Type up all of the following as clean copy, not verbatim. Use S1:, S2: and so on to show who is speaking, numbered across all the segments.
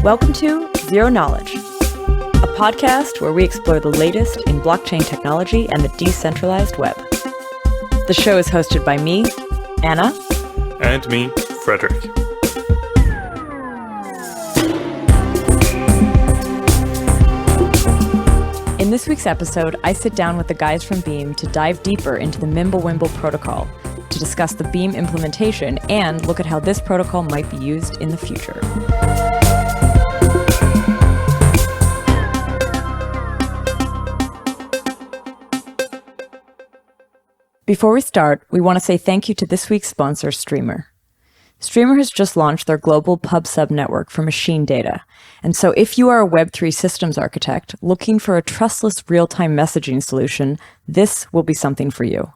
S1: Welcome to Zero Knowledge, a podcast where we explore the latest in blockchain technology and the decentralized web. The show is hosted by me, Anna.
S2: And me, Frederick.
S1: In this week's episode, I sit down with the guys from Beam to dive deeper into the MimbleWimble protocol to discuss the Beam implementation and look at how this protocol might be used in the future. Before we start, we want to say thank you to this week's sponsor, Streamr. Streamr has just launched their global pub/sub network for machine data. And so if you are a Web3 systems architect looking for a trustless real-time messaging solution, this will be something for you.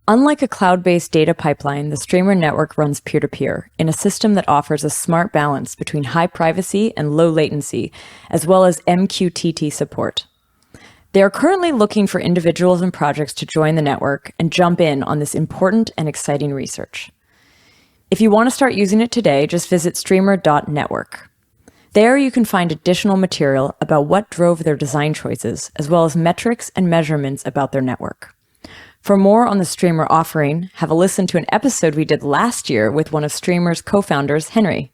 S1: Unlike a cloud-based data pipeline, the Streamr Network runs peer-to-peer in a system that offers a smart balance between high privacy and low latency, as well as MQTT support. They are currently looking for individuals and projects to join the network and jump in on this important and exciting research. If you want to start using it today, just visit streamr.network. There you can find additional material about what drove their design choices, as well as metrics and measurements about their network. For more on the Streamr offering, have a listen to an episode we did last year with one of Streamr's co-founders, Henry.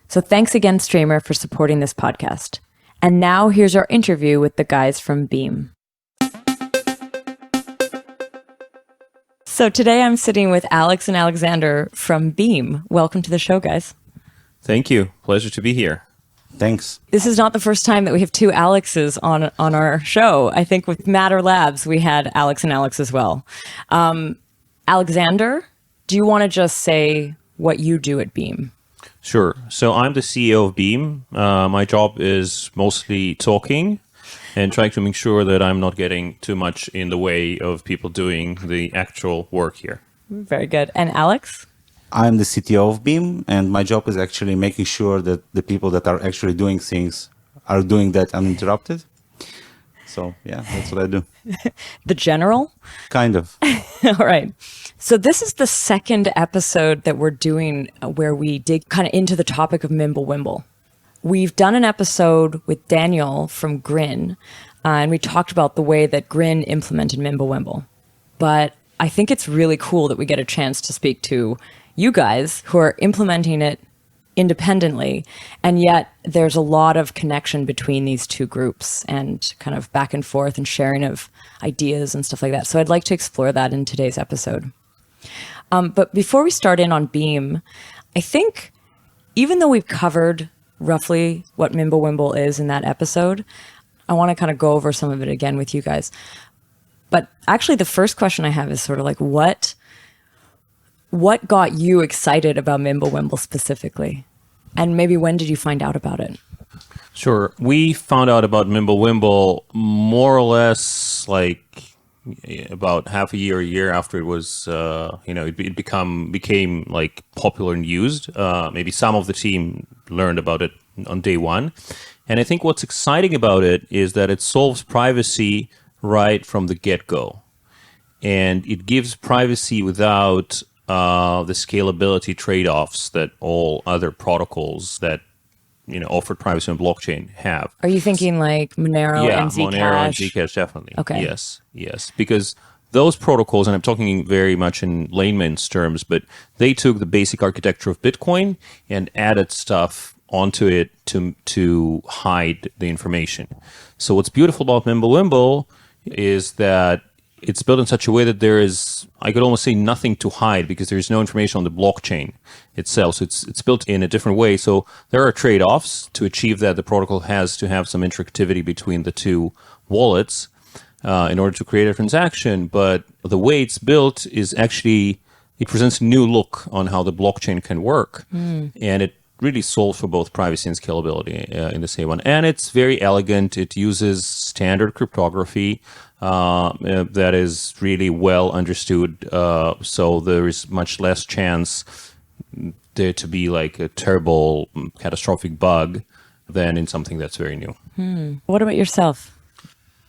S1: So thanks again, Streamr, for supporting this podcast. And now here's our interview with the guys from Beam. So today I'm sitting with Alex and Alexander from Beam. Welcome to the show, guys.
S2: Thank you. Pleasure to be here.
S3: Thanks.
S1: This is not the first time that we have two Alexes on our show. I think with Matter Labs, we had Alex and Alex as well. Alexander, do you want to just say what you do at Beam?
S2: Sure. So I'm the CEO of Beam. My job is mostly talking and trying to make sure that I'm not getting too much in the way of people doing the actual work here.
S1: Very good. And Alex?
S3: I'm the CTO of Beam, and my job is actually making sure that the people that are actually doing things are doing that uninterrupted. So, yeah, that's what I do.
S1: The general?
S3: Kind of.
S1: All right. So this is the second episode that we're doing where we dig kind of into the topic of MimbleWimble. We've done an episode with Daniel from Grin, and we talked about the way that Grin implemented MimbleWimble. But I think it's really cool that we get a chance to speak to you guys who are implementing it independently, and yet there's a lot of connection between these two groups and kind of back and forth and sharing of ideas and stuff like that. So I'd like to explore that in today's episode. But before we start in on Beam, I think even though we've covered roughly what MimbleWimble is in that episode, I want to kind of go over some of it again with you guys. But actually the first question I have is sort of like, what got you excited about MimbleWimble specifically? And maybe when did you find out about it?
S2: Sure. We found out about MimbleWimble more or less like about half a year after it was, it became like popular and used. Maybe some of the team learned about it on day one. And I think what's exciting about it is that it solves privacy right from the get-go. And it gives privacy without the scalability trade-offs that all other protocols that offer privacy on blockchain have.
S1: Are you thinking like Monero and Zcash?
S2: Yeah, Monero and Zcash, definitely.
S1: Okay.
S2: Yes. Because those protocols, and I'm talking very much in layman's terms, but they took the basic architecture of Bitcoin and added stuff onto it to hide the information. So what's beautiful about MimbleWimble is that it's built in such a way that there is, I could almost say, nothing to hide because there is no information on the blockchain itself. So it's built in a different way. So there are trade-offs to achieve that. The protocol has to have some interactivity between the two wallets in order to create a transaction. But the way it's built is actually, it presents a new look on how the blockchain can work. And it really solves for both privacy and scalability in the same one. And it's very elegant. It uses standard cryptography that is really well understood. So there is much less chance there to be like a terrible, catastrophic bug than in something that's very new.
S1: What about yourself?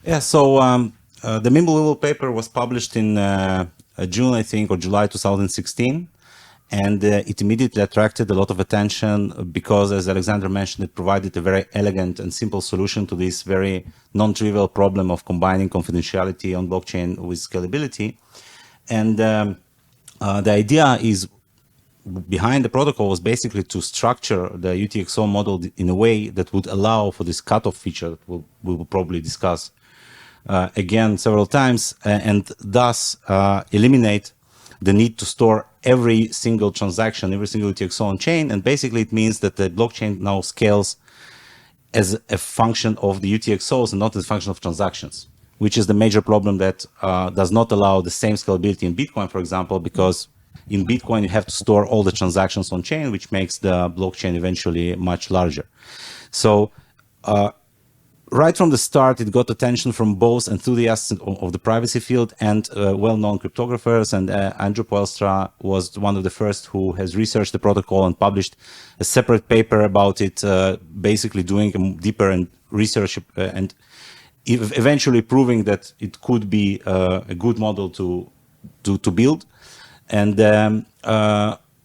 S3: Yeah, so the MimbleWimble paper was published in June, I think, or July 2016. And it immediately attracted a lot of attention because, as Alexander mentioned, it provided a very elegant and simple solution to this very non-trivial problem of combining confidentiality on blockchain with scalability. And the idea is behind the protocol was basically to structure the UTXO model in a way that would allow for this cutoff feature that we will probably discuss again several times, and thus eliminate the need to store every single transaction, every single UTXO on chain. And basically it means that the blockchain now scales as a function of the UTXOs and not as a function of transactions, which is the major problem that does not allow the same scalability in Bitcoin, for example, because in Bitcoin you have to store all the transactions on chain, which makes the blockchain eventually much larger. So right from the start, it got attention from both enthusiasts of the privacy field and well-known cryptographers. And Andrew Poelstra was one of the first who has researched the protocol and published a separate paper about it, basically doing a deeper research and eventually proving that it could be a good model to build. And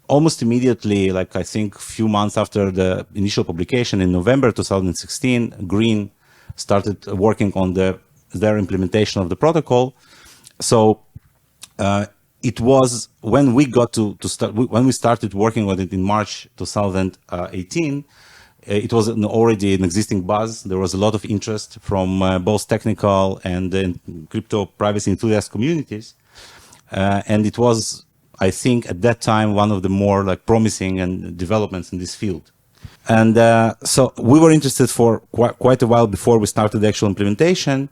S3: almost immediately, like I think a few months after the initial publication in November 2016, Grin started working on their implementation of the protocol. So it was when we got when we started working on it in March 2018. It was already an existing buzz. There was a lot of interest from both technical and crypto privacy enthusiast communities, and it was, I think, at that time one of the more like promising and developments in this field. And so we were interested for quite a while before we started the actual implementation.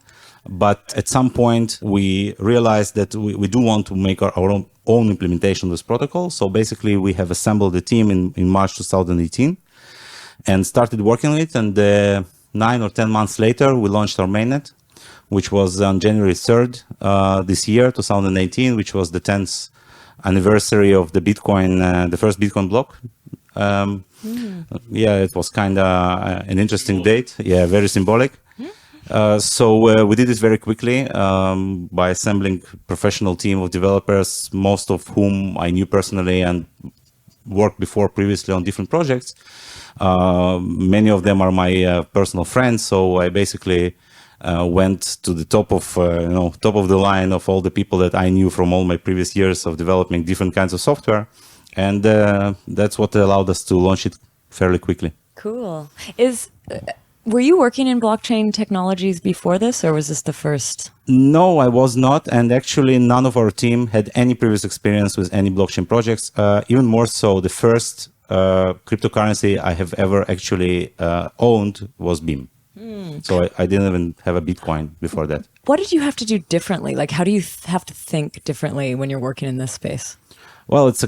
S3: But at some point, we realized that we do want to make our own implementation of this protocol. So basically, we have assembled a team in March 2018 and started working on it. And 9 or 10 months later, we launched our mainnet, which was on January 3rd this year, 2018, which was the 10th anniversary of the Bitcoin, the first Bitcoin block. Yeah, it was kind of an interesting date. Yeah, very symbolic. So we did it very quickly by assembling a professional team of developers, most of whom I knew personally and worked before previously on different projects. Many of them are my personal friends. So I basically went to the top of the line of all the people that I knew from all my previous years of developing different kinds of software. And that's what allowed us to launch it fairly quickly.
S1: Cool. Were you working in blockchain technologies before this, or was this the first?
S3: No, I was not. And actually, none of our team had any previous experience with any blockchain projects. Even more so, the first cryptocurrency I have ever actually owned was Beam. So I didn't even have a Bitcoin before that.
S1: What did you have to do differently? Like, how do you have to think differently when you're working in this space?
S3: Well, it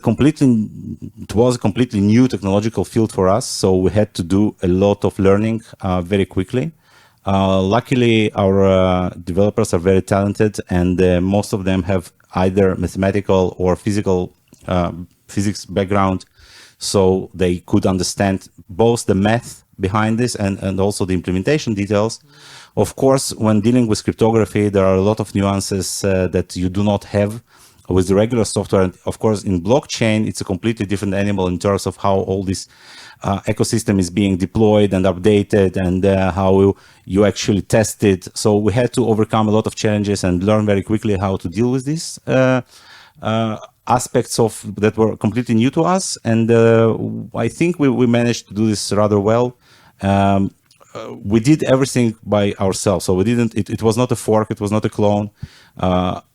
S3: was a completely new technological field for us, so we had to do a lot of learning very quickly. Luckily, our developers are very talented, and most of them have either mathematical or physics background, so they could understand both the math behind this and also the implementation details. Of course, when dealing with cryptography, there are a lot of nuances that you do not have with the regular software. And of course, in blockchain, it's a completely different animal in terms of how all this ecosystem is being deployed and updated, and how you actually test it. So we had to overcome a lot of challenges and learn very quickly how to deal with these aspects that were completely new to us. And I think we managed to do this rather well. We did everything by ourselves. So it was not a fork, it was not a clone.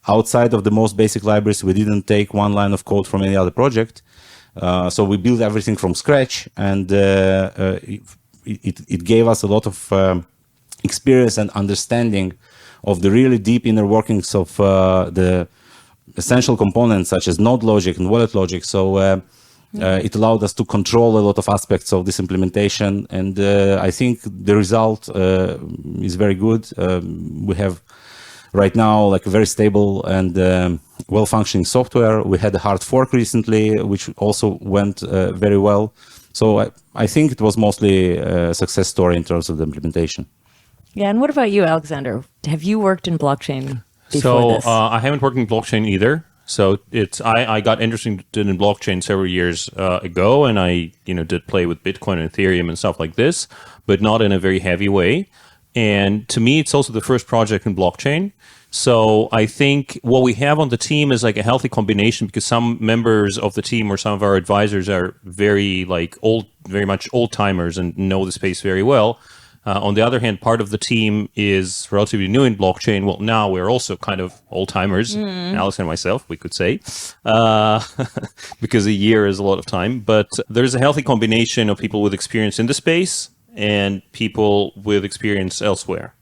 S3: Outside of the most basic libraries, we didn't take one line of code from any other project. So we built everything from scratch, and it gave us a lot of experience and understanding of the really deep inner workings of the essential components such as node logic and wallet logic. So it allowed us to control a lot of aspects of this implementation, and I think the result is very good. We have right now like a very stable and well-functioning software. We had a hard fork recently, which also went very well. So I think it was mostly a success story in terms of the implementation.
S1: Yeah, and what about you, Alexander? Have you worked in blockchain before this?
S2: I haven't worked in blockchain either. So I got interested in blockchain several years ago, and I did play with Bitcoin and Ethereum and stuff like this, but not in a very heavy way. And to me, it's also the first project in blockchain. So I think what we have on the team is like a healthy combination, because some members of the team or some of our advisors are very much old timers and know the space very well. On the other hand, part of the team is relatively new in blockchain. Well, now we're also kind of old timers, Alex and myself, we could say, because a year is a lot of time. But there's a healthy combination of people with experience in the space and people with experience elsewhere.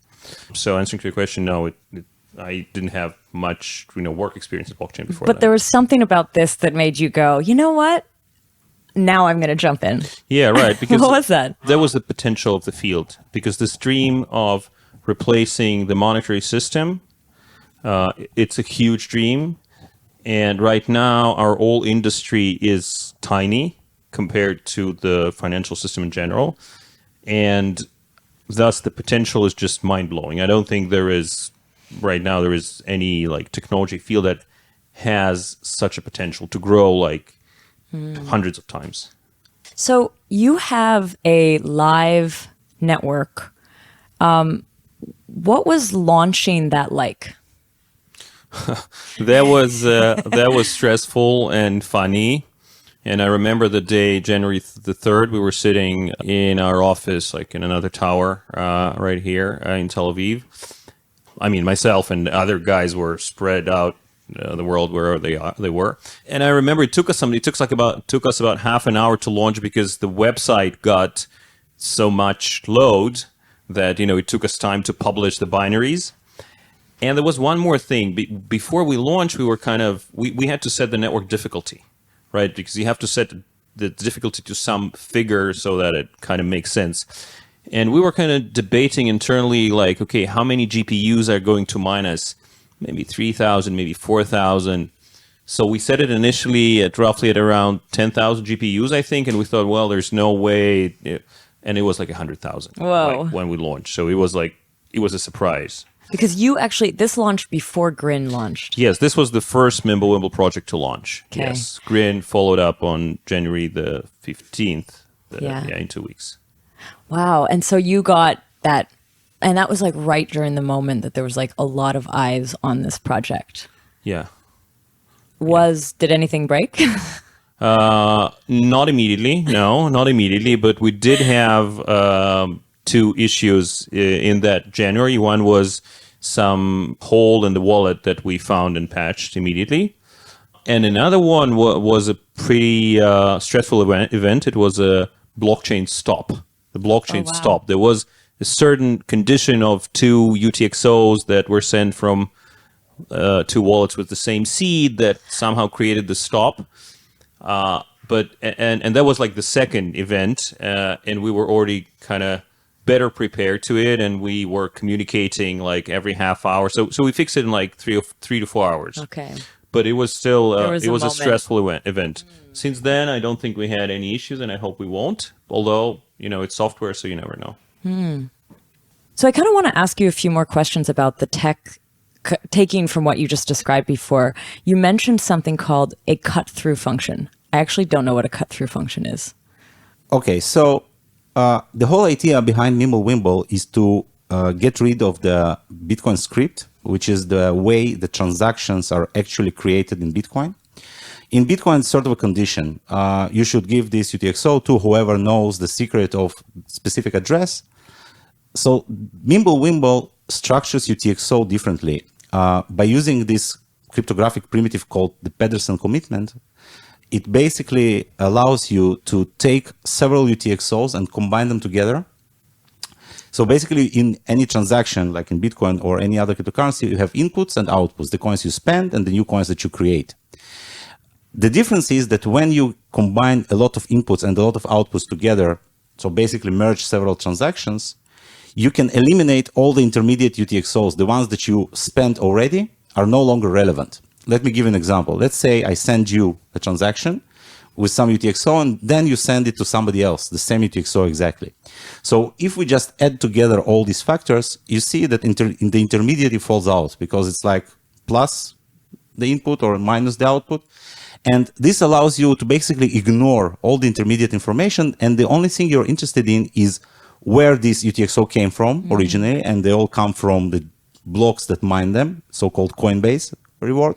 S2: So answering to your question, no, I didn't have much work experience in blockchain before.
S1: But there was something about this that made you go, you know what? Now I'm going to jump in.
S2: Yeah, right. Because
S1: what was that?
S2: That was the potential of the field. Because this dream of replacing the monetary system, it's a huge dream. And right now, our whole industry is tiny compared to the financial system in general. And thus, the potential is just mind-blowing. I don't think there is any technology field that has such a potential to grow hundreds of times.
S1: So you have a live network. What was launching that like?
S2: That was stressful and funny. And I remember the day, January the 3rd, we were sitting in our office, in another tower right here in Tel Aviv. I mean, myself and other guys were spread out the world where they were. And I remember it took us about half an hour to launch, because the website got so much load that it took us time to publish the binaries. And there was one more thing. Before we launched, we were we had to set the network difficulty, right? Because you have to set the difficulty to some figure so that it kind of makes sense. And we were kind of debating internally, okay, how many GPUs are going to mine us? Maybe 3,000, maybe 4,000. So we set it initially at roughly around 10,000 GPUs, I think. And we thought, well, there's no way. And it was 100,000 when we launched. So it was a surprise.
S1: Because this launched before Grin launched.
S2: Yes, this was the first MimbleWimble project to launch.
S1: Okay.
S2: Yes, Grin followed up on January the 15th, in 2 weeks.
S1: Wow. And so you got that, and that was right during the moment that there was a lot of eyes on this project.
S2: Yeah.
S1: Did anything break?
S2: Not immediately. No, not immediately. But we did have two issues in that January. One was some hole in the wallet that we found and patched immediately. And another one was a pretty stressful event. It was a blockchain stop. The blockchain stopped. There was a certain condition of two UTXOs that were sent from two wallets with the same seed that somehow created the stop. But that was the second event, and we were already kind of better prepared to it, and we were communicating every half hour. So we fixed it in 3 to 4 hours.
S1: Okay.
S2: But it was still it was a stressful event. Since then, I don't think we had any issues, and I hope we won't. Although it's software, so you never know.
S1: So I kind of want to ask you a few more questions about the tech, taking from what you just described before. You mentioned something called a cut-through function. I actually don't know what a cut-through function is.
S3: Okay, so the whole idea behind MimbleWimble is to get rid of the Bitcoin script, which is the way the transactions are actually created in Bitcoin. In Bitcoin, it's sort of a condition. You should give this UTXO to whoever knows the secret of specific address. So MimbleWimble structures UTXO differently. By using this cryptographic primitive called the Pedersen commitment, it basically allows you to take several UTXOs and combine them together. So basically, in any transaction, like in Bitcoin or any other cryptocurrency, you have inputs and outputs, the coins you spend and the new coins that you create. The difference is that when you combine a lot of inputs and a lot of outputs together, so basically merge several transactions, you can eliminate all the intermediate UTXOs. The ones that you spent already are no longer relevant. Let me give you an example. Let's say I send you a transaction with some UTXO, and then you send it to somebody else, the same UTXO exactly. So if we just add together all these factors, you see that in the intermediate it falls out, because it's plus the input or minus the output. And this allows you to basically ignore all the intermediate information. And the only thing you're interested in is where this UTXO came from originally. And they all come from the blocks that mine them, so-called Coinbase reward.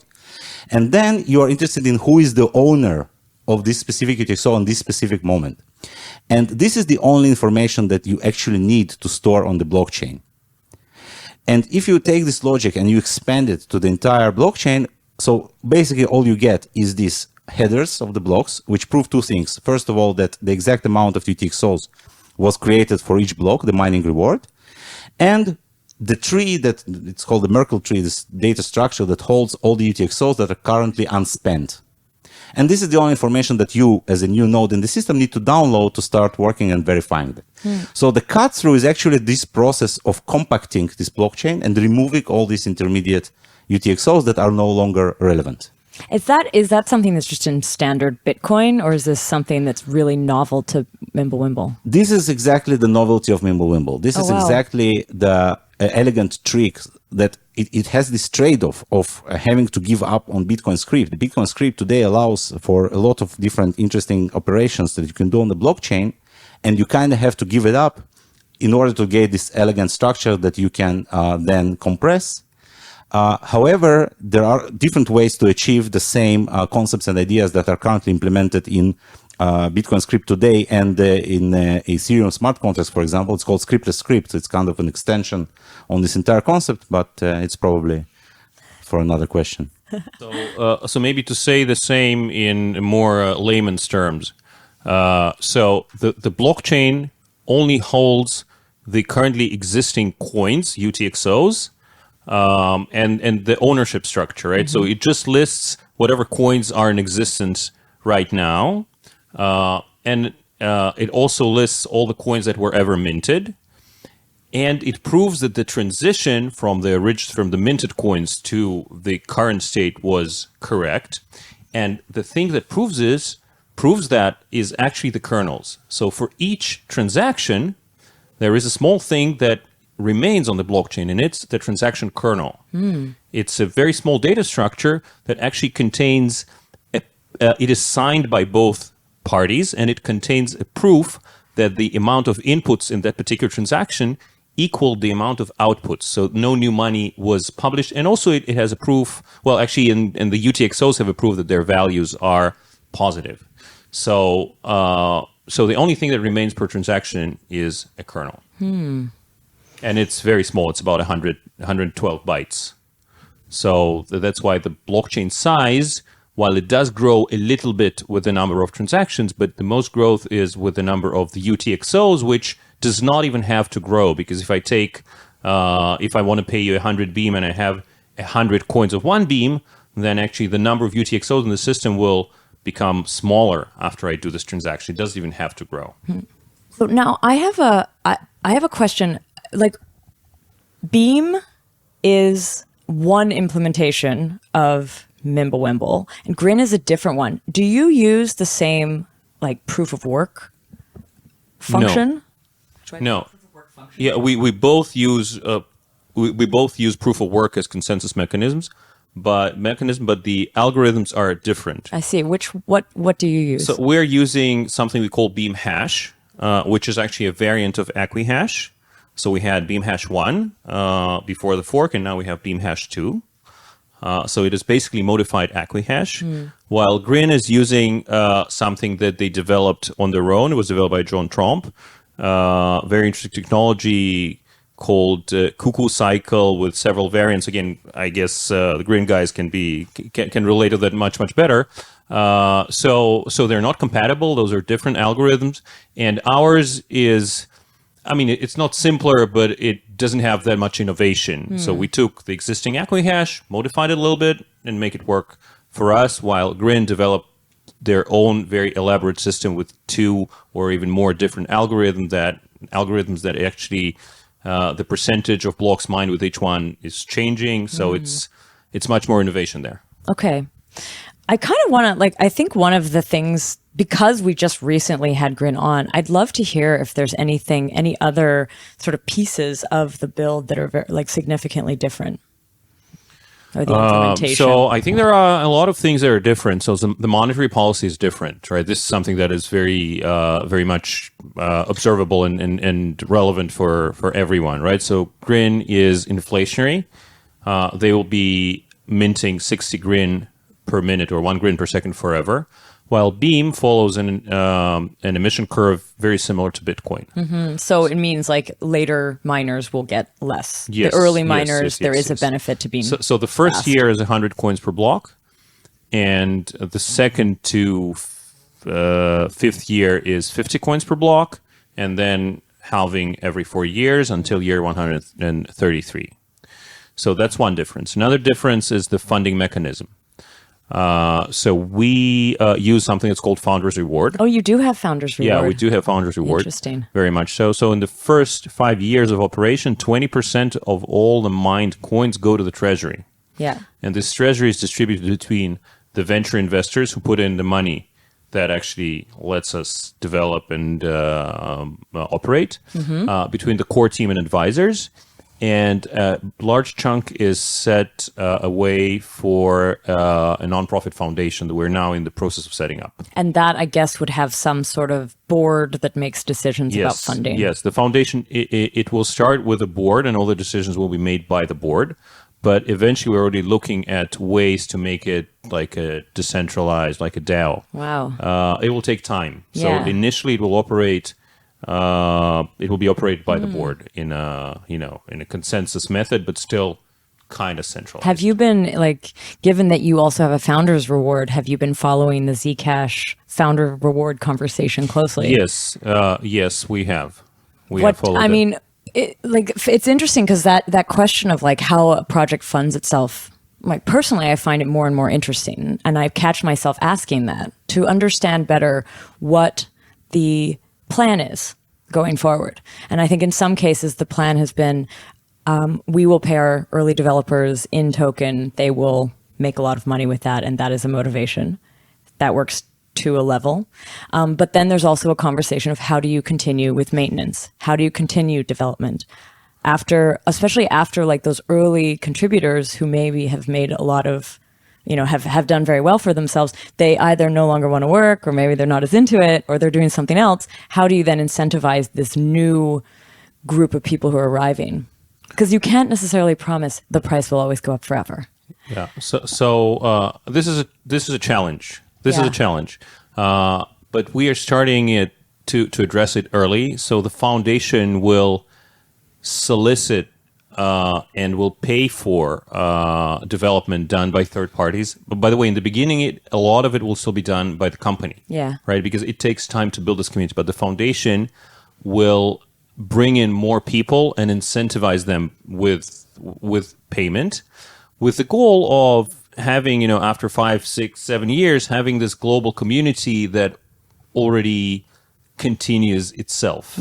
S3: And then you are interested in who is the owner of this specific UTXO on this specific moment. And this is the only information that you actually need to store on the blockchain. And if you take this logic and you expand it to the entire blockchain, so basically all you get is these headers of the blocks, which prove two things. First of all, that the exact amount of UTXOs was created for each block, the mining reward, and the tree that it's called the Merkle tree, this data structure that holds all the UTXOs that are currently unspent. And this is the only information that you, as a new node in the system, need to download to start working and verifying it. So the cut-through is actually this process of compacting this blockchain and removing all these intermediate UTXOs that are no longer relevant.
S1: Is that something that's just in standard Bitcoin, or is this something that's really novel to MimbleWimble?
S3: This is exactly the novelty of MimbleWimble. This is exactly the elegant trick that it has this trade-off of having to give up on Bitcoin script. The Bitcoin script today allows for a lot of different interesting operations that you can do on the blockchain, and you kind of have to give it up in order to get this elegant structure that you can then compress. However, there are different ways to achieve the same concepts and ideas that are currently implemented in Bitcoin script today and in Ethereum smart contracts, for example. It's called scriptless script. It's kind of an extension on this entire concept, but it's probably for another question.
S2: So maybe to say the same in more layman's terms. So the blockchain only holds the currently existing coins, UTXOs, and the ownership structure, right? So it just lists whatever coins are in existence right now. And it also lists all the coins that were ever minted. And it proves that the transition from the minted coins to the current state was correct. And the thing that proves that is actually the kernels. So for each transaction, there is a small thing that remains on the blockchain, and it's the transaction kernel. It's a very small data structure that actually contains, it is signed by both parties, and it contains a proof that the amount of inputs in that particular transaction equaled the amount of outputs. So no new money was published. And also it has a proof, well, actually, and the UTXOs have a proof that their values are positive. So the only thing that remains per transaction is a kernel. And it's very small. It's about 112 bytes. So that's why the blockchain size, while it does grow a little bit with the number of transactions, but the most growth is with the number of the UTXOs, which does not even have to grow. Because if I take, if I want to pay you 100 beam and I have 100 coins of one beam, then actually the number of UTXOs in the system will become smaller after I do this transaction. It doesn't even have to grow.
S1: So now I have a question. Like, Beam is one implementation of MimbleWimble, and Grin is a different one. Do you use the same like proof of work function?
S2: No. Yeah, we both use we both use proof of work as consensus mechanisms, but the algorithms are different.
S1: I see. What do you use?
S2: So we're using something we call Beam Hash, which is actually a variant of Acquihash. So we had Beam Hash 1 before the fork, and now we have Beam Hash 2. So it is basically modified Acquihash, while Grin is using something that they developed on their own. It was developed by John Tromp. Very interesting technology called Cuckoo Cycle with several variants. Again, I guess the Grin guys can relate to that much better. So they're not compatible. Those are different algorithms, and ours is, I mean, it's not simpler, but it doesn't have that much innovation. So we took the existing Acquihash, modified it a little bit, and make it work for us, while Grin developed their own very elaborate system with 2 or even more different algorithms that actually the percentage of blocks mined with each one is changing. So it's much more innovation there.
S1: Okay. I kind of want to, I think one of the things, because we just recently had Grin on, I'd love to hear if there's any other sort of pieces of the build that are significantly different. or the implementation?
S2: So I think there are a lot of things that are different. So the monetary policy is different, right? This is something that is very much observable and relevant for everyone, right? So Grin is inflationary. They will be minting 60 Grin per minute or 1 Grin per second forever, while Beam follows an emission curve very similar to Bitcoin.
S1: So it means like later miners will get less.
S2: Yes,
S1: the early
S2: yes,
S1: miners, there is
S2: yes.
S1: a benefit to being
S2: So the first
S1: fast.
S2: year is 100 coins per block, and the second to fifth year is 50 coins per block, and then halving every 4 years until year 133. So that's one difference. Another difference is the funding mechanism. So we use something that's called Founders Reward.
S1: Oh, you do have Founders Reward.
S2: Yeah, we do have Founders Reward.
S1: Interesting.
S2: Very much so. So in the first 5 years of operation, 20% of all the mined coins go to the treasury.
S1: Yeah.
S2: And this treasury is distributed between the venture investors who put in the money that actually lets us develop and operate, between the core team and advisors. And a large chunk is set away for a nonprofit foundation that we're now in the process of setting up.
S1: And that, I guess, would have some sort of board that makes decisions about funding.
S2: Yes, the foundation, it will start with a board, and all the decisions will be made by the board. But eventually, we're already looking at ways to make it like a decentralized, like a DAO.
S1: Wow.
S2: It will take time.
S1: Yeah.
S2: So initially, it will operate. It will be operated by the board in a consensus method, but still kind of centralized.
S1: Have you been, like, given that you also have a Founders Reward, have you been following the Zcash Founder Reward conversation closely?
S2: Yes, yes, we have. We have followed
S1: I
S2: it.
S1: mean, it's interesting because that question of like how a project funds itself, like personally, I find it more and more interesting, and I catch myself asking that to understand better what the plan is going forward. And I think in some cases the plan has been, we will pay our early developers in token. They will make a lot of money with that, and that is a motivation. That works to a level. But then there's also a conversation of how do you continue with maintenance? How do you continue development? Especially after like those early contributors who maybe have made a lot of, have done very well for themselves, they either no longer want to work, or maybe they're not as into it, or they're doing something else. How do you then incentivize this new group of people who are arriving? Because you can't necessarily promise the price will always go up forever.
S2: Yeah. So this is a challenge. This is a challenge. But we are starting it to address it early. So the foundation will solicit and will pay for development done by third parties. But by the way, in the beginning, a lot of it will still be done by the company.
S1: Yeah.
S2: Right? Because it takes time to build this community. But the foundation will bring in more people and incentivize them with payment, with the goal of having, after 5, 6, 7 years, having this global community that already continues itself.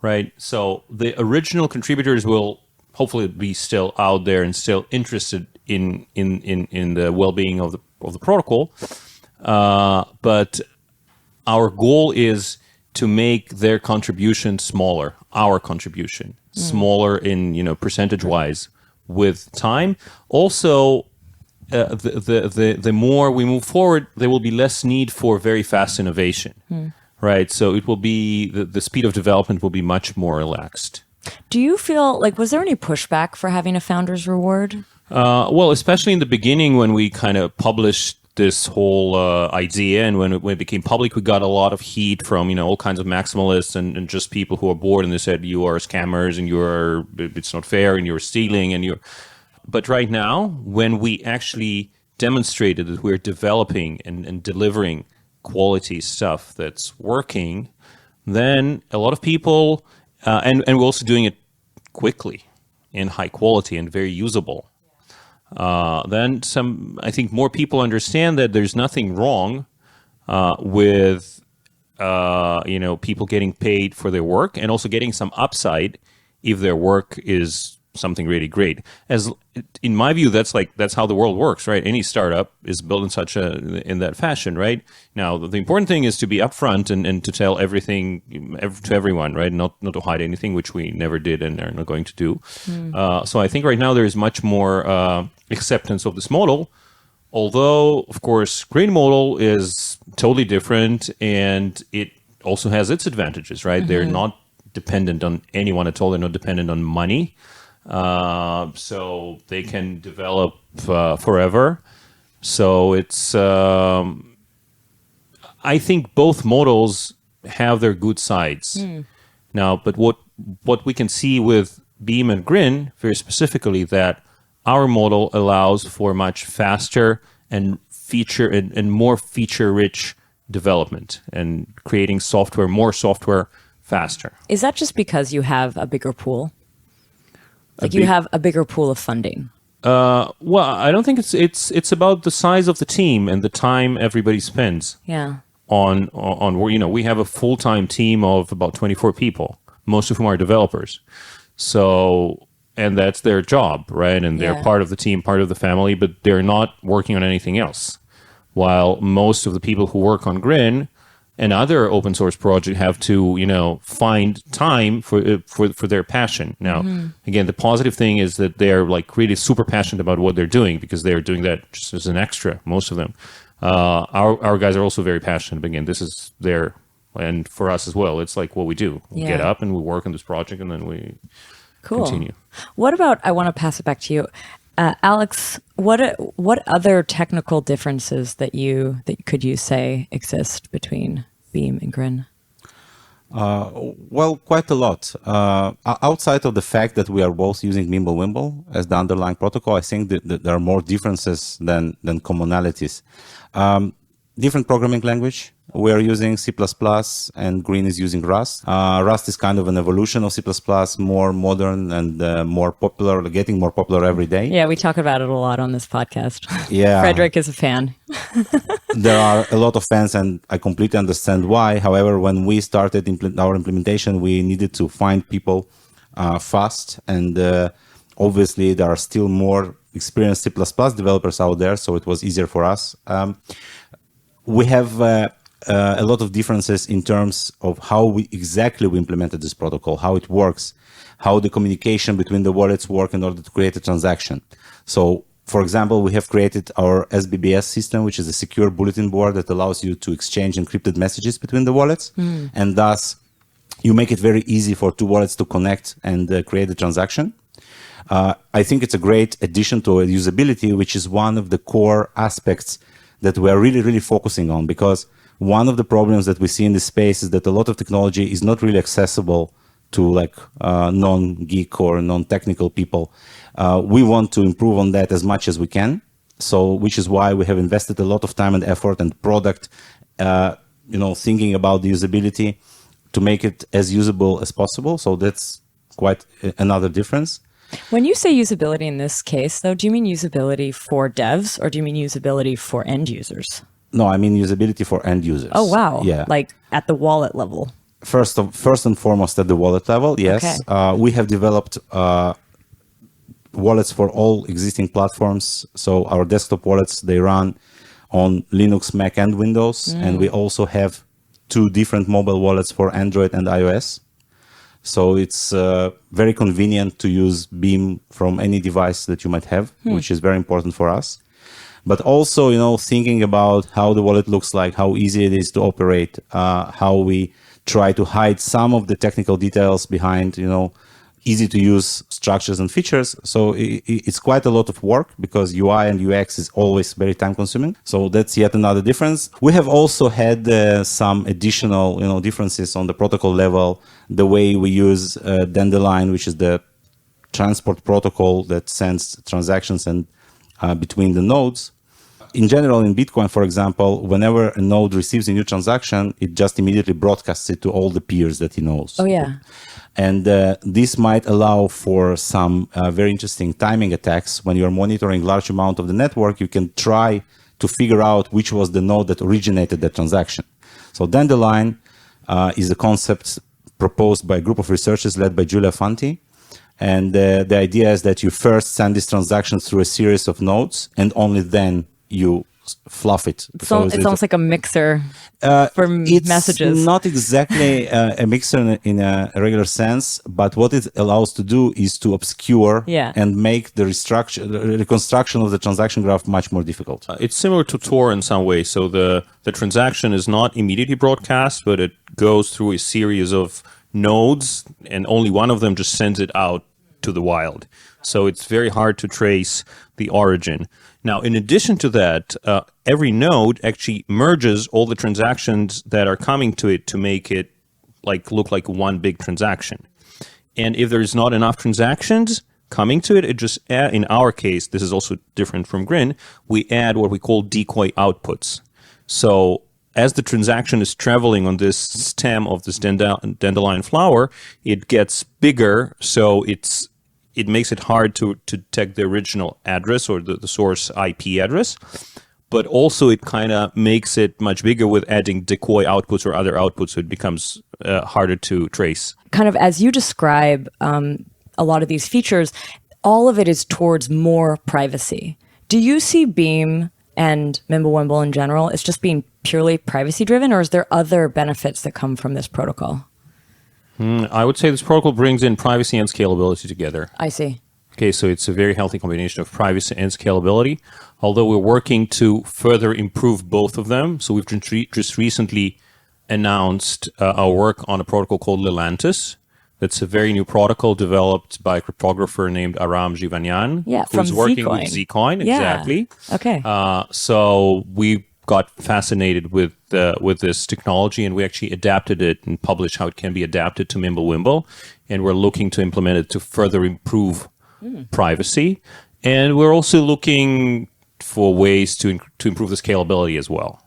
S2: Right? So the original contributors will hopefully be still out there and still interested in the well-being of the protocol. But our goal is to make their contribution smaller, our contribution smaller in percentage-wise with time. Also, the more we move forward, there will be less need for very fast innovation. Right, so it will be the speed of development will be much more relaxed.
S1: Do you feel like, was there any pushback for having a Founders Reward?
S2: Well, especially in the beginning when we kind of published this whole idea, and when it became public, we got a lot of heat from all kinds of maximalists and just people who are bored, and they said you are scammers and it's not fair and you're stealing and you're. But right now, when we actually demonstrated that we're developing and delivering quality stuff that's working, then a lot of people, and we're also doing it quickly and high quality and very usable. Then I think more people understand that there's nothing wrong with people getting paid for their work and also getting some upside if their work is something really great. As in my view, that's how the world works, right? Any startup is built in that fashion, right? Now, the important thing is to be upfront and to tell everything to everyone, right? Not to hide anything, which we never did and are not going to do. So I think right now there is much more acceptance of this model. Although, of course, Grin model is totally different, and it also has its advantages, right? They're not dependent on anyone at all. They're not dependent on money. So they can develop forever. So it's, I think both models have their good sides. Now, but what we can see with Beam and Grin, very specifically, that our model allows for much faster and more feature-rich development and creating more software faster.
S1: Is that just because you have a bigger pool? You have a bigger pool of funding?
S2: Well, I don't think it's about the size of the team and the time everybody spends.
S1: Yeah.
S2: On we have a full-time team of about 24 people, most of whom are developers. So, and that's their job, right? And they're part of the team, part of the family, but they're not working on anything else. While most of the people who work on Grin and other open source projects have to, find time for their passion. Now, again, the positive thing is that they're like really super passionate about what they're doing because they're doing that just as an extra, most of them. Our guys are also very passionate. But again, this is their, and for us as well, it's like what we do. We get up and we work on this project and then we continue.
S1: What about, I want to pass it back to you. Alex, what other technical differences that could you say exist between Beam and Grin?
S3: Well, quite a lot. Outside of the fact that we are both using MimbleWimble as the underlying protocol, I think that there are more differences than commonalities. Different programming language. We are using C++ and Grin is using Rust. Rust is kind of an evolution of C++, more modern and more popular, getting more popular every day.
S1: Yeah, we talk about it a lot on this podcast.
S3: Yeah.
S1: Frederick is a fan.
S3: There are a lot of fans and I completely understand why. However, when we started our implementation, we needed to find people fast. And obviously, there are still more experienced C++ developers out there, so it was easier for us. We have a lot of differences in terms of how we implemented this protocol, how it works, how the communication between the wallets work in order to create a transaction. So, for example, we have created our SBBS system, which is a secure bulletin board that allows you to exchange encrypted messages between the wallets. And thus, you make it very easy for two wallets to connect and create a transaction. I think it's a great addition to usability, which is one of the core aspects that we are really, really focusing on, because one of the problems that we see in this space is that a lot of technology is not really accessible to non-geek or non-technical people. We want to improve on that as much as we can. So, which is why we have invested a lot of time and effort and product, thinking about the usability to make it as usable as possible. So that's quite another difference.
S1: When you say usability in this case, though, do you mean usability for devs or do you mean usability for end users?
S3: No, I mean usability for end users.
S1: Oh, wow.
S3: Yeah.
S1: Like at the wallet level.
S3: First and foremost at the wallet level, yes.
S1: Okay.
S3: We have developed wallets for all existing platforms. So our desktop wallets, they run on Linux, Mac, and Windows. And we also have 2 different mobile wallets for Android and iOS. So it's very convenient to use Beam from any device that you might have, which is very important for us. But also, thinking about how the wallet looks like, how easy it is to operate, how we try to hide some of the technical details behind, easy to use structures and features. So it's quite a lot of work because UI and UX is always very time consuming. So that's yet another difference. We have also had some additional, differences on the protocol level. The way we use Dandelion, which is the transport protocol that sends transactions and between the nodes. In general, in Bitcoin, for example, whenever a node receives a new transaction, it just immediately broadcasts it to all the peers that he knows.
S1: Oh, yeah.
S3: And this might allow for some very interesting timing attacks. When you're monitoring large amount of the network, you can try to figure out which was the node that originated the transaction. So Dandelion is a concept proposed by a group of researchers led by Giulia Fanti. And the idea is that you first send these transactions through a series of nodes, and only then you fluff it.
S1: It's almost like a mixer for messages.
S3: It's not exactly a mixer in a regular sense, but what it allows to do is to obscure and make the reconstruction of the transaction graph much more difficult.
S2: It's similar to Tor in some way. So the transaction is not immediately broadcast, but it goes through a series of nodes, and only one of them just sends it out to the wild. So it's very hard to trace the origin. Now, in addition to that, every node actually merges all the transactions that are coming to it to make it look like one big transaction. And if there's not enough transactions coming to it, it just in our case, this is also different from Grin, we add what we call decoy outputs. So as the transaction is traveling on this stem of this dandelion flower, it gets bigger, so it makes it hard to detect the original address or the source IP address, but also it kind of makes it much bigger with adding decoy outputs or other outputs, so it becomes harder to trace.
S1: Kind of as you describe a lot of these features, all of it is towards more privacy. Do you see Beam and MimbleWimble in general as just being purely privacy driven, or is there other benefits that come from this protocol?
S2: I would say this protocol brings in privacy and scalability together.
S1: I see.
S2: Okay, so it's a very healthy combination of privacy and scalability, although we're working to further improve both of them. So we've just recently announced our work on a protocol called Latency. That's a very new protocol developed by a cryptographer named Aram Jivanyan,
S1: who's
S2: working
S1: Zcoin.
S2: with Zcoin. Exactly.
S1: Okay.
S2: So we got fascinated with this technology, and we actually adapted it and published how it can be adapted to MimbleWimble, and we're looking to implement it to further improve privacy, and we're also looking for ways to improve the scalability as well.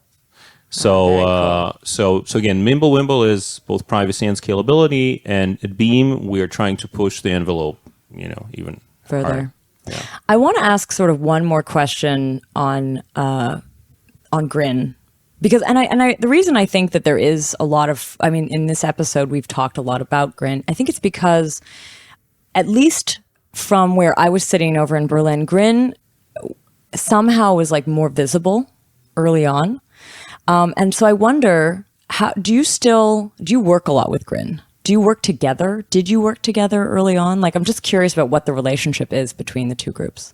S2: So cool. so again, MimbleWimble is both privacy and scalability, and at Beam we are trying to push the envelope, even
S1: further.
S2: Harder. Yeah.
S1: I want to ask sort of one more question on Grin, because the reason I think that there is a lot of, in this episode we've talked a lot about Grin. I think it's because, at least from where I was sitting over in Berlin, Grin somehow was like more visible early on, and so I wonder, how do you work a lot with Grin? Do you work together? Did you work together early on? I'm just curious about what the relationship is between the two groups.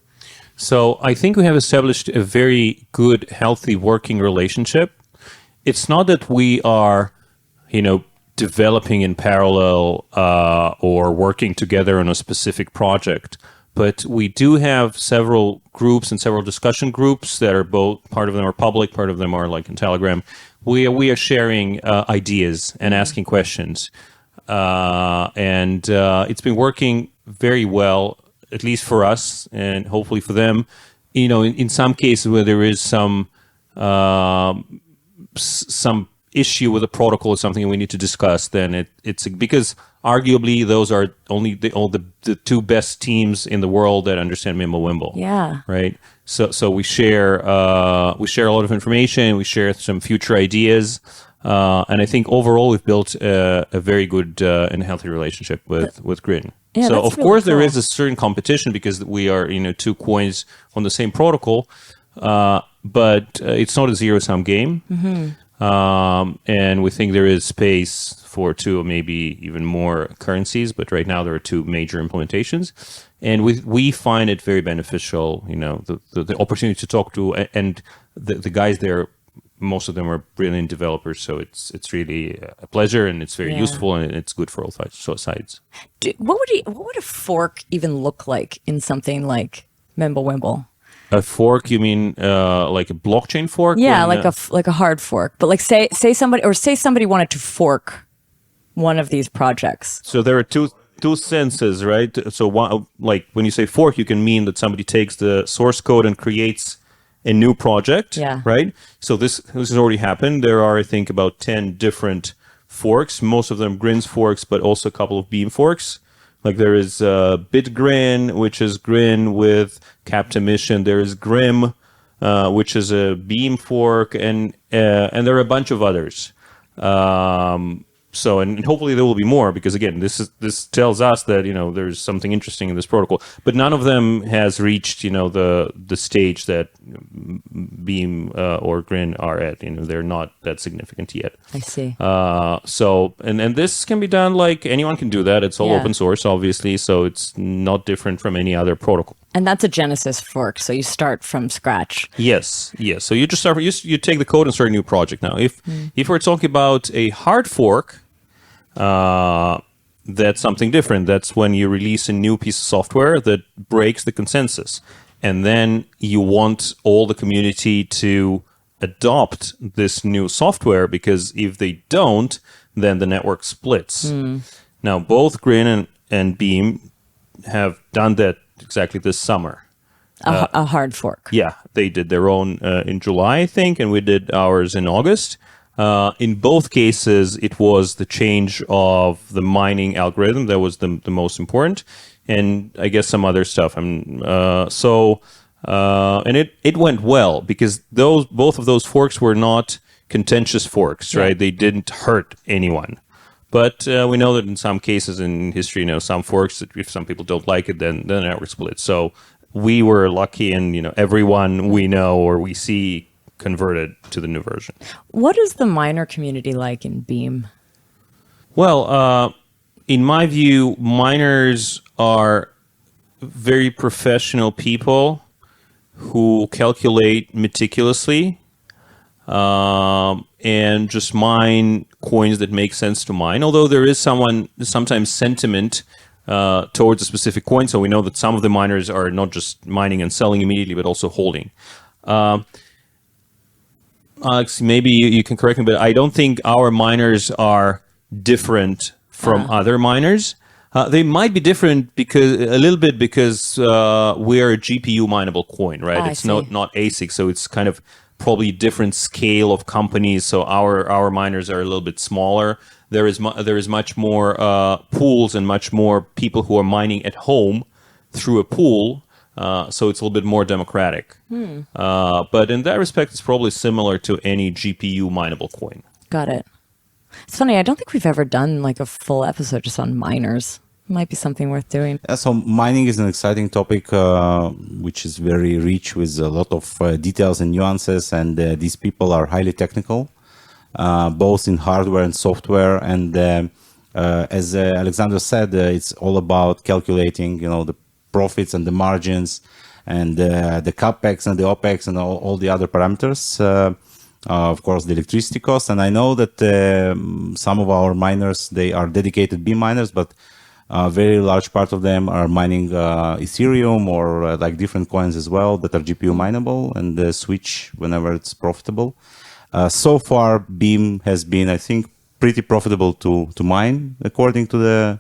S2: So I think we have established a very good, healthy working relationship. It's not that we are, developing in parallel or working together on a specific project, but we do have several groups and several discussion groups that are both, part of them are public, part of them are like in Telegram. We are sharing ideas and asking questions. And it's been working very well, at least for us, and hopefully for them. In some cases where there is some issue with a protocol or something we need to discuss, then it's because arguably those are only the two best teams in the world that understand MimbleWimble.
S1: Yeah.
S2: Right. So we share a lot of information. We share some future ideas. And I think overall we've built a very good and healthy relationship with Grin.
S1: Yeah,
S2: so of
S1: really
S2: course
S1: cool.
S2: there is a certain competition because we are two coins on the same protocol, but it's not a zero-sum game. Mm-hmm. And we think there is space for two or maybe even more currencies, but right now there are two major implementations, and we find it very beneficial. The opportunity to talk to and the guys there. Most of them are brilliant developers, so it's really a pleasure, and it's very useful, and it's good for all sides.
S1: What would a fork even look like in something like MimbleWimble?
S2: A fork? You mean like a blockchain fork?
S1: Yeah, like a hard fork. But say somebody wanted to fork one of these projects.
S2: So there are two senses, right? So one, like when you say fork, you can mean that somebody takes the source code and creates a new project, right? So this has already happened. There are, I think, about 10 different forks, most of them Grin's forks, but also a couple of Beam forks. Like there is BitGrin, which is Grin with capped emission. There is Grim, which is a Beam fork, and there are a bunch of others. So, and hopefully there will be more, because again, this tells us that, there's something interesting in this protocol. But none of them has reached, the stage that Beam or Grin are at. They're not that significant yet.
S1: I see.
S2: So, and this can be done, like anyone can do that. It's all open source, obviously, so it's not different from any other protocol.
S1: And that's a Genesis fork, so you start from scratch.
S2: Yes. So you just start. You take the code and start a new project. Now, if we're talking about a hard fork, that's something different. That's when you release a new piece of software that breaks the consensus, and then you want all the community to adopt this new software, because if they don't, then the network splits. Now, both Grin and Beam have done that exactly this summer.
S1: A hard fork.
S2: Yeah, they did their own in July, I think, and we did ours in August. In both cases, it was the change of the mining algorithm that was the most important, and I guess some other stuff. And it went well, because both of those forks were not contentious forks, right? They didn't hurt anyone. But we know that in some cases in history, some forks, if some people don't like it, then the network splits. So we were lucky, and everyone we know or we see converted to the new version.
S1: What is the miner community like in Beam?
S2: Well, in my view, miners are very professional people who calculate meticulously and just mine coins that make sense to mine. Although there is sometimes sentiment towards a specific coin, so we know that some of the miners are not just mining and selling immediately, but also holding. Alex, maybe you can correct me, but I don't think our miners are different from other miners. They might be different a little bit because we're a GPU mineable coin, right? It's not ASIC, so it's kind of probably different scale of companies. So our miners are a little bit smaller. There is much more pools and much more people who are mining at home through a pool. So it's a little bit more democratic. But in that respect, it's probably similar to any GPU mineable coin.
S1: Got it. It's funny, I don't think we've ever done like a full episode just on miners. Might be something worth doing.
S3: Yeah, so mining is an exciting topic, which is very rich with a lot of details and nuances, and these people are highly technical, both in hardware and software. And as Alexander said, it's all about calculating, the profits and the margins and the capex and the opex and all the other parameters. Of course, the electricity costs. And I know that some of our miners, they are dedicated Beam miners, but a very large part of them are mining Ethereum or like different coins as well that are GPU mineable, and switch whenever it's profitable. So far, Beam has been, I think, pretty profitable to mine according to the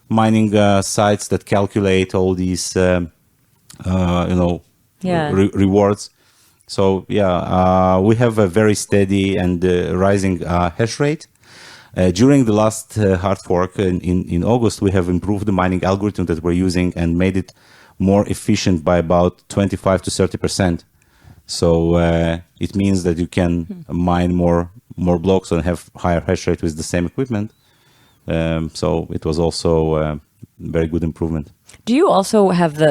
S3: mining sites that calculate all these, rewards. So we have a very steady and rising hash rate. During the last hard fork in August, we have improved the mining algorithm that we're using and made it more efficient by about 25 to 30%. So it means that you can mine more blocks and have higher hash rate with the same equipment. So it was also a very good improvement.
S1: Do you also have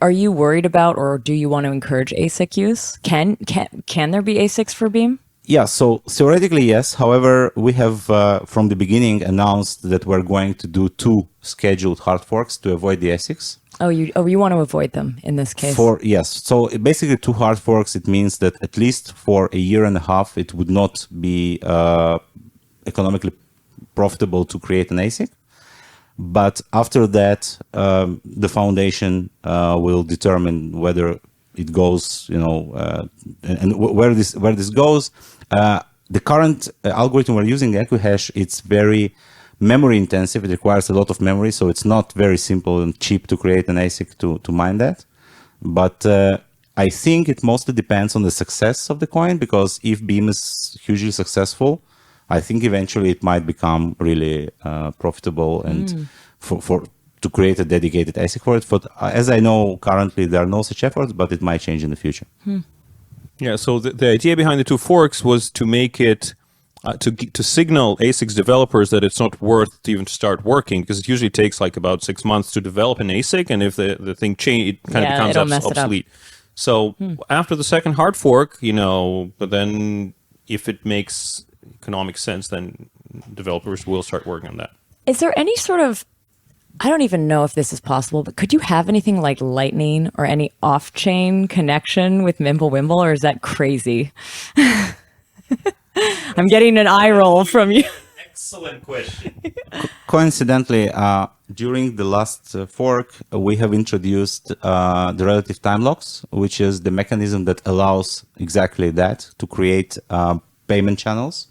S1: are you worried about, or do you want to encourage ASIC use? Can there be ASICs for Beam?
S3: Yeah, so theoretically, yes. However, we have from the beginning announced that we're going to do 2 scheduled hard forks to avoid the ASICs.
S1: Oh, you want to avoid them in this case?
S3: Yes. So basically 2 hard forks, it means that at least for a year and a half, it would not be economically profitable to create an ASIC. But after that, the foundation will determine whether it goes, and where this goes. The current algorithm we're using, EquiHash, it's very memory intensive. It requires a lot of memory, so it's not very simple and cheap to create an ASIC to mine that. But I think it mostly depends on the success of the coin, because if Beam is hugely successful, I think eventually it might become really profitable and to create a dedicated ASIC for it. But as I know, currently there are no such efforts, but it might change in the future.
S2: Yeah, so the idea behind the 2 forks was to make it to signal ASICs developers that it's not worth to even start working, because it usually takes like about 6 months to develop an ASIC, and if the thing change, it kind of becomes obsolete. So after the second hard fork, but then if it makes economic sense, then developers will start working on that.
S1: Is there any sort of, I don't even know if this is possible, but could you have anything like Lightning or any off-chain connection with MimbleWimble, or is that crazy? I'm getting an eye roll from you.
S2: Excellent question.
S3: Coincidentally, during the last fork, we have introduced the relative time locks, which is the mechanism that allows exactly that, to create payment channels,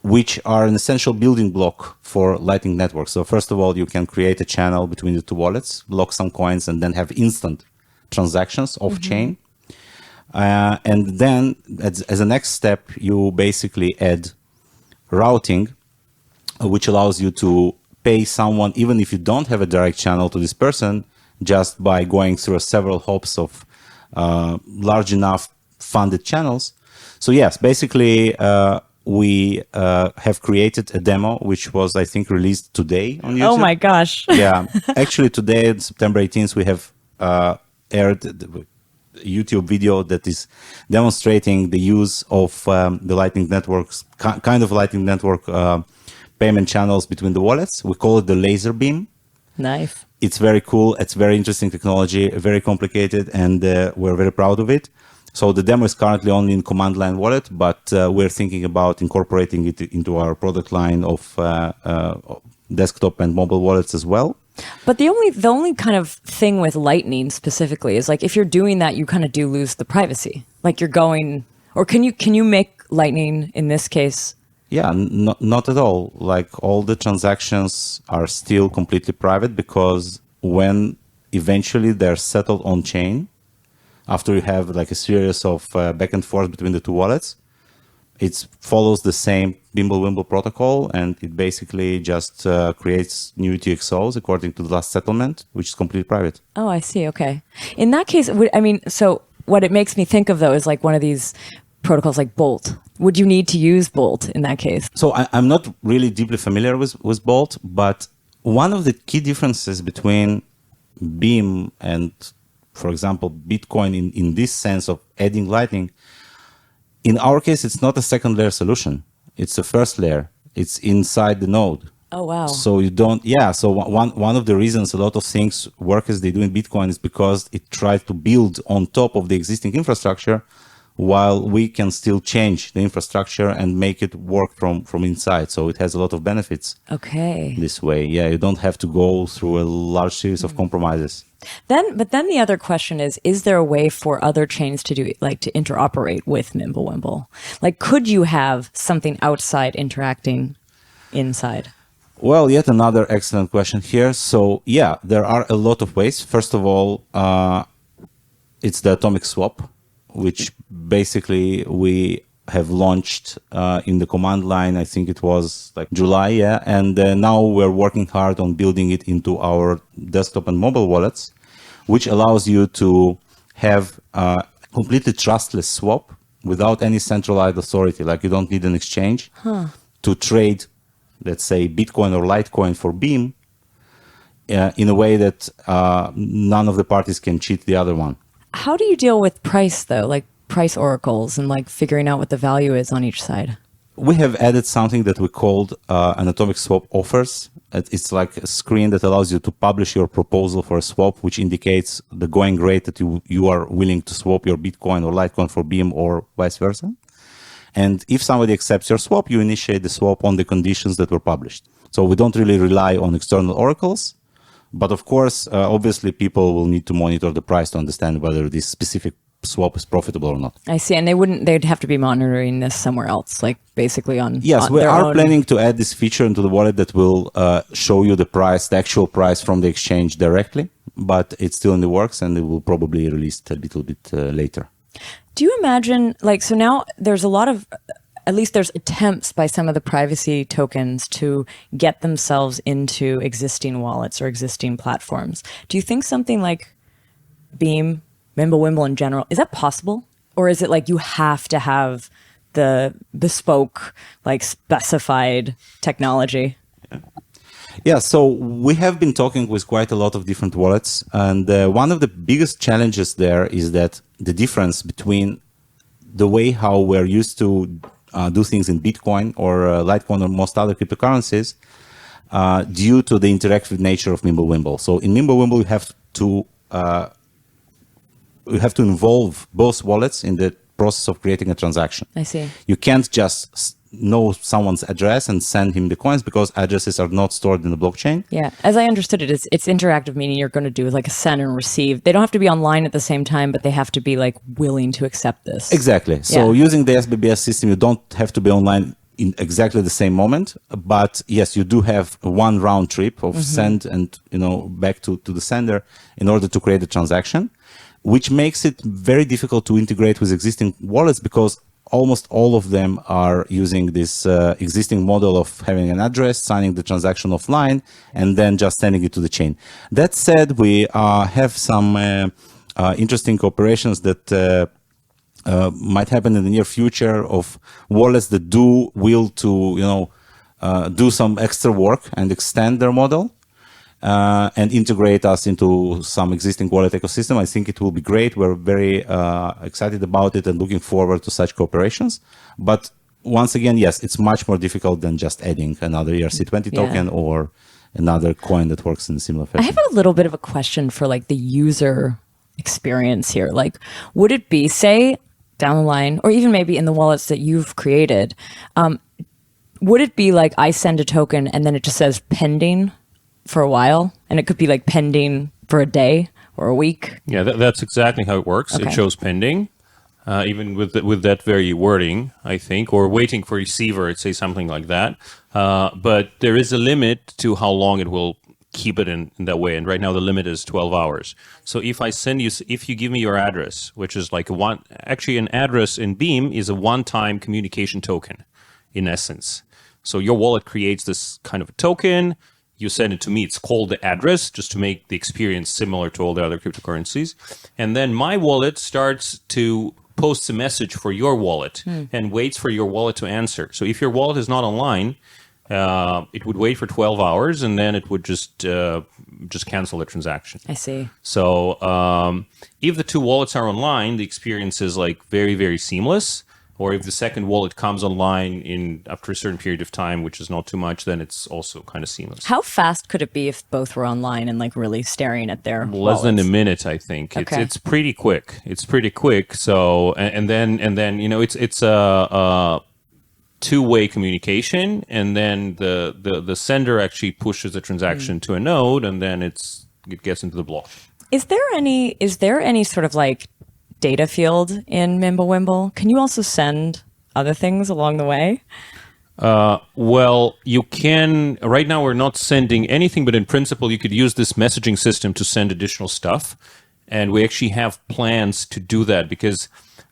S3: which are an essential building block for Lightning Network. So first of all, you can create a channel between the two wallets, lock some coins, and then have instant transactions off-chain. And then as a next step, you basically add routing, which allows you to pay someone, even if you don't have a direct channel to this person, just by going through several hops of large enough funded channels. So yes, basically, we have created a demo, which was, I think, released today on YouTube.
S1: Oh my gosh.
S3: Yeah. Actually, today, September 18th, we have aired the YouTube video that is demonstrating the use of the Lightning Network's kind of Lightning Network payment channels between the wallets. We call it the laser beam.
S1: Nice.
S3: It's very cool. It's very interesting technology, very complicated, and we're very proud of it. So the demo is currently only in command line wallet, but we're thinking about incorporating it into our product line of desktop and mobile wallets as well.
S1: But the only kind of thing with Lightning specifically is like, if you're doing that, you kind of do lose the privacy. Like you're going, or can you make Lightning in this case?
S3: Yeah, not at all. Like all the transactions are still completely private, because when eventually they're settled on chain, after you have like a series of back and forth between the two wallets, it follows the same MimbleWimble protocol, and it basically just creates new UTXOs according to the last settlement, which is completely private.
S1: Oh, I see. Okay. In that case, so what it makes me think of though is like one of these protocols like Bolt. Would you need to use Bolt in that case?
S3: So I'm not really deeply familiar with Bolt, but one of the key differences between Beam and, for example, Bitcoin in this sense of adding Lightning, in our case, it's not a second layer solution. It's a first layer. It's inside the node.
S1: Oh, wow.
S3: So you don't, so one of the reasons a lot of things work as they do in Bitcoin is because it tries to build on top of the existing infrastructure, while we can still change the infrastructure and make it work from inside. So it has a lot of benefits.
S1: Okay.
S3: This way. Yeah, you don't have to go through a large series of compromises.
S1: But then the other question is there a way for other chains to do it, like to interoperate with MimbleWimble? Like, could you have something outside interacting inside?
S3: Well, yet another excellent question here. So yeah, there are a lot of ways. First of all, it's the atomic swap, which basically we have launched in the command line. I think it was like July, yeah. And now we're working hard on building it into our desktop and mobile wallets, which allows you to have a completely trustless swap without any centralized authority. Like you don't need an exchange to trade, let's say, Bitcoin or Litecoin for Beam in a way that none of the parties can cheat the other one.
S1: How do you deal with price though? Like price oracles and like figuring out what the value is on each side?
S3: We have added something that we called an atomic swap offers. It's like a screen that allows you to publish your proposal for a swap, which indicates the going rate that you are willing to swap your Bitcoin or Litecoin for Beam or vice versa. And if somebody accepts your swap, you initiate the swap on the conditions that were published. So we don't really rely on external oracles. But of course, obviously, people will need to monitor the price to understand whether this specific swap is profitable or not.
S1: I see. And they'd have to be monitoring this somewhere else, like basically on.
S3: Yes, we are planning to add this feature into the wallet that will show you the price, the actual price from the exchange directly. But it's still in the works, and it will probably release a little bit later.
S1: Do you imagine, like, so now there's a lot of, at least there's attempts by some of the privacy tokens to get themselves into existing wallets or existing platforms. Do you think something like Beam, MimbleWimble in general, is that possible? Or is it like you have to have the bespoke, like specified technology?
S3: Yeah, so we have been talking with quite a lot of different wallets, and one of the biggest challenges there is that the difference between the way how we're used to do things in Bitcoin or Litecoin or most other cryptocurrencies due to the interactive nature of MimbleWimble. So in MimbleWimble, you have to involve both wallets in the process of creating a transaction.
S1: I see.
S3: You can't just know someone's address and send him the coins because addresses are not stored in the blockchain.
S1: Yeah. As I understood it, it's interactive, meaning you're going to do like a send and receive. They don't have to be online at the same time, but they have to be like willing to accept this.
S3: Exactly. So using the SBBS system, you don't have to be online in exactly the same moment. But yes, you do have one round trip of send and back to the sender in order to create a transaction, which makes it very difficult to integrate with existing wallets because almost all of them are using this existing model of having an address, signing the transaction offline, and then just sending it to the chain. That said, we have some interesting operations that might happen in the near future of wallets that do will to do some extra work and extend their model. And integrate us into some existing wallet ecosystem. I think it will be great. We're very excited about it and looking forward to such cooperations. But once again, yes, it's much more difficult than just adding another ERC20 token or another coin that works in a similar fashion.
S1: I have a little bit of a question for like the user experience here. Like, would it be, say, down the line, or even maybe in the wallets that you've created, would it be like I send a token and then it just says pending for a while, and it could be like pending for a day or a week?
S2: Yeah, that's exactly how it works.
S1: Okay.
S2: It shows pending, even with that very wording, I think, or waiting for receiver. It says something like that. But there is a limit to how long it will keep it in that way. And right now the limit is 12 hours. So if you give me your address, which is like an address in Beam is a one-time communication token, in essence. So your wallet creates this kind of a token. You send it to me. It's called the address, just to make the experience similar to all the other cryptocurrencies. And then my wallet starts to post a message for your wallet and waits for your wallet to answer. So if your wallet is not online, it would wait for 12 hours and then it would just cancel the transaction.
S1: I see.
S2: So if the two wallets are online, the experience is like very, very seamless. Or if the second wallet comes online after a certain period of time, which is not too much, then it's also kind of seamless.
S1: How fast could it be if both were online and like really staring at their
S2: Less than a minute, I think.
S1: Okay.
S2: It's pretty quick. It's pretty quick. So and then it's a two-way communication, and then the sender actually pushes the transaction to a node, and then it gets into the block.
S1: Is there any sort of like data field in MimbleWimble? Can you also send other things along the way?
S2: Well, you can. Right now, we're not sending anything, but in principle, you could use this messaging system to send additional stuff. And we actually have plans to do that because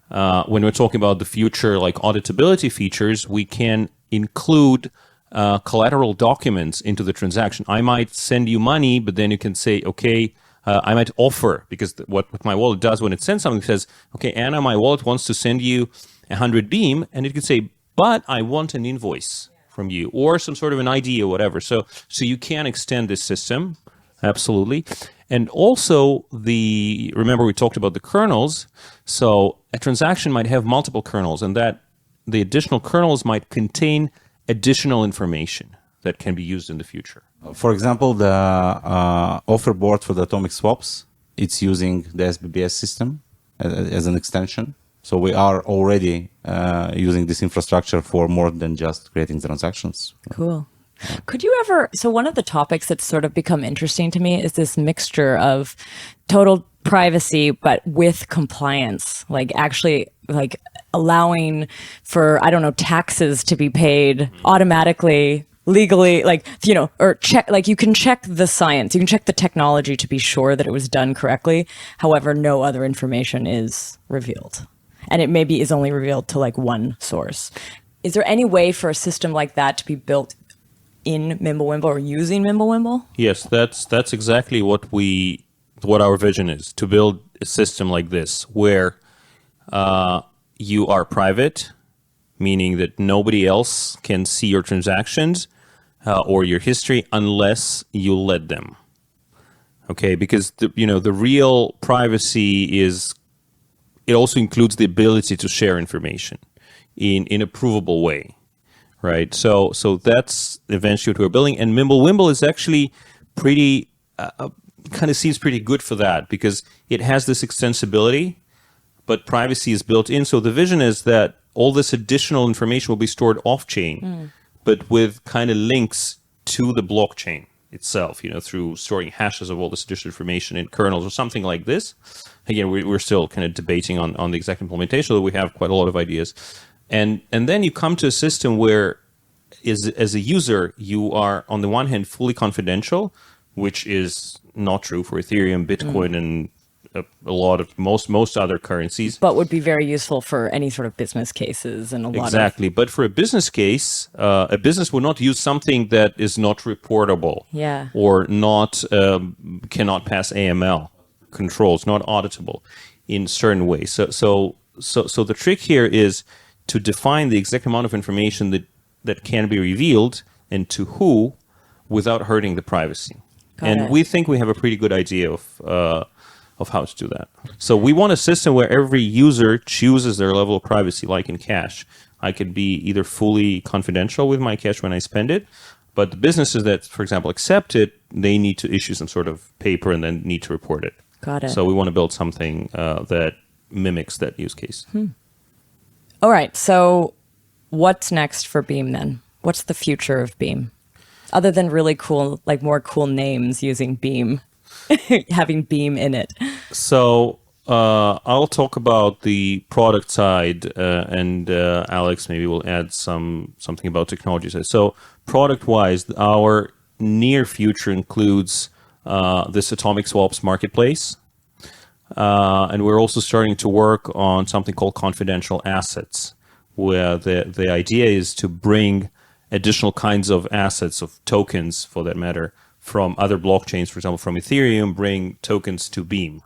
S2: when we're talking about the future, like auditability features, we can include collateral documents into the transaction. I might send you money, but then you can say, okay, I might offer, because what my wallet does when it sends something, it says, okay, Anna, my wallet wants to send you 100 Beam, and it could say, but I want an invoice from you, or some sort of an ID or whatever. So you can extend this system, absolutely. And also, remember we talked about the kernels, so a transaction might have multiple kernels, and that the additional kernels might contain additional information that can be used in the future.
S3: For example, the offer board for the atomic swaps, it's using the SBBS system as an extension. So we are already using this infrastructure for more than just creating transactions.
S1: Cool. Could you ever, so one of the topics that's sort of become interesting to me is this mixture of total privacy, but with compliance, like actually like allowing for, I don't know, taxes to be paid automatically, legally, like, or check, like you can check the science, you can check the technology to be sure that it was done correctly. However, no other information is revealed. And it maybe is only revealed to like one source. Is there any way for a system like that to be built in MimbleWimble or using MimbleWimble?
S2: Yes, that's exactly what our vision is, to build a system like this where you are private meaning that nobody else can see your transactions or your history unless you let them. Okay, because the real privacy it also includes the ability to share information in a provable way, right? So that's eventually what we're building, and MimbleWimble is actually pretty kind of seems pretty good for that because it has this extensibility, but privacy is built in. So the vision is that all this additional information will be stored off-chain, but with kind of links to the blockchain itself, through storing hashes of all this additional information in kernels or something like this. Again, we're still kind of debating on the exact implementation, though we have quite a lot of ideas. And then you come to a system where, as a user, you are, on the one hand, fully confidential, which is not true for Ethereum, Bitcoin, and a lot of most other currencies.
S1: But would be very useful for any sort of business cases and a lot
S2: Exactly. But for a business case, a business would not use something that is not reportable or not cannot pass AML controls, not auditable in certain ways. So the trick here is to define the exact amount of information that can be revealed and to who without hurting the privacy. We think we have a pretty good idea of how to do that. So we want a system where every user chooses their level of privacy, like in cash. I could be either fully confidential with my cash when I spend it, but the businesses that, for example, accept it, they need to issue some sort of paper and then need to report it.
S1: Got it.
S2: So we want to build something that mimics that use case.
S1: All right. So what's next for Beam then? What's the future of Beam? Other than really cool, like more cool names using Beam, having Beam in it.
S2: So I'll talk about the product side, and Alex maybe will add something about technology side. So product-wise, our near future includes this atomic swaps marketplace, and we're also starting to work on something called confidential assets, where the idea is to bring additional kinds of assets, of tokens for that matter, from other blockchains, for example, from Ethereum, bring tokens to Beam.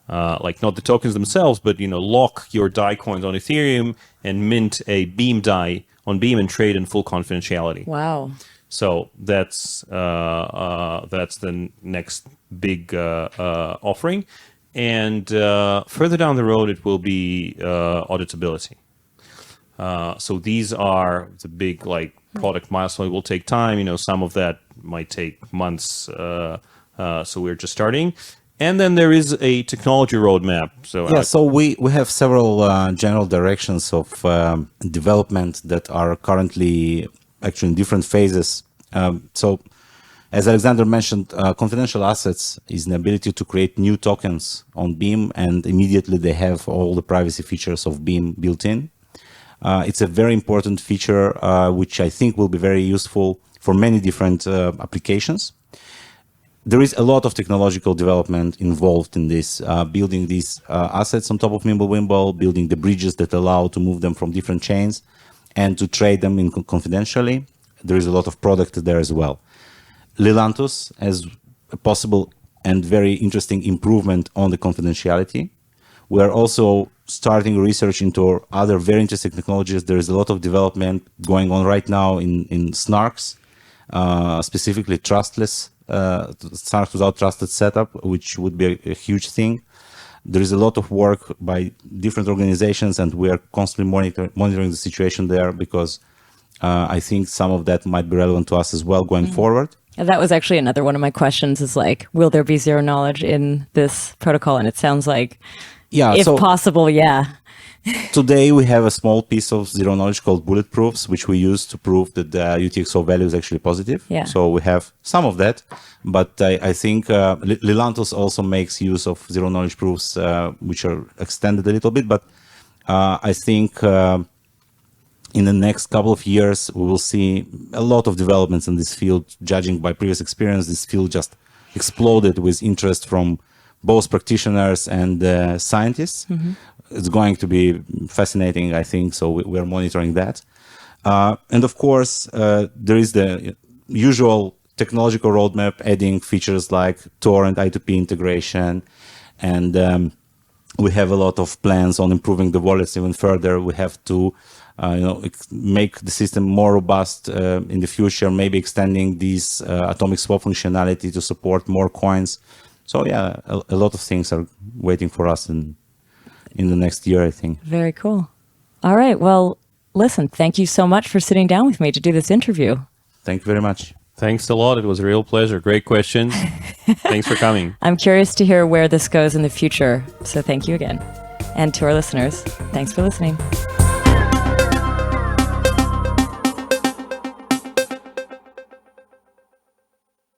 S2: Like not the tokens themselves, but lock your DAI coins on Ethereum and mint a Beam DAI on Beam and trade in full confidentiality.
S1: Wow.
S2: So that's the next big offering. And further down the road, it will be auditability. So these are the big product milestones. It will take time. Some of that might take months. So we're just starting. And then there is a technology roadmap.
S3: So we have several general directions of development that are currently actually in different phases. So as Alexander mentioned, confidential assets is an ability to create new tokens on Beam, and immediately they have all the privacy features of Beam built in. It's a very important feature, which I think will be very useful for many different applications. There is a lot of technological development involved in this, building these assets on top of MimbleWimble, building the bridges that allow to move them from different chains and to trade them confidentially. There is a lot of product there as well. Lilantus has a possible and very interesting improvement on the confidentiality. We're also starting research into other very interesting technologies. There is a lot of development going on right now in snarks, specifically trustless, snarks without trusted setup, which would be a huge thing. There is a lot of work by different organizations, and we are constantly monitoring the situation there because I think some of that might be relevant to us as well going forward.
S1: That was actually another one of my questions is will there be zero knowledge in this protocol? And it sounds like, if possible,
S3: Today we have a small piece of zero knowledge called bulletproofs, which we use to prove that the UTXO value is actually positive.
S1: Yeah.
S3: So we have some of that, but I think Lilantus also makes use of zero knowledge proofs, which are extended a little bit. But I think in the next couple of years, we will see a lot of developments in this field. Judging by previous experience, this field just exploded with interest from both practitioners and scientists. Mm-hmm. It's going to be fascinating, I think, so we're monitoring that. And of course, there is the usual technological roadmap, adding features like Tor and I2P integration. And we have a lot of plans on improving the wallets even further. We have to make the system more robust in the future, maybe extending these atomic swap functionality to support more coins. So yeah, a lot of things are waiting for us in the next year, I think.
S1: Very cool. All right. Well, listen, thank you so much for sitting down with me to do this interview.
S3: Thank you very much.
S2: Thanks a lot. It was a real pleasure. Great questions. Thanks for coming.
S1: I'm curious to hear where this goes in the future. So thank you again. And to our listeners, thanks for listening.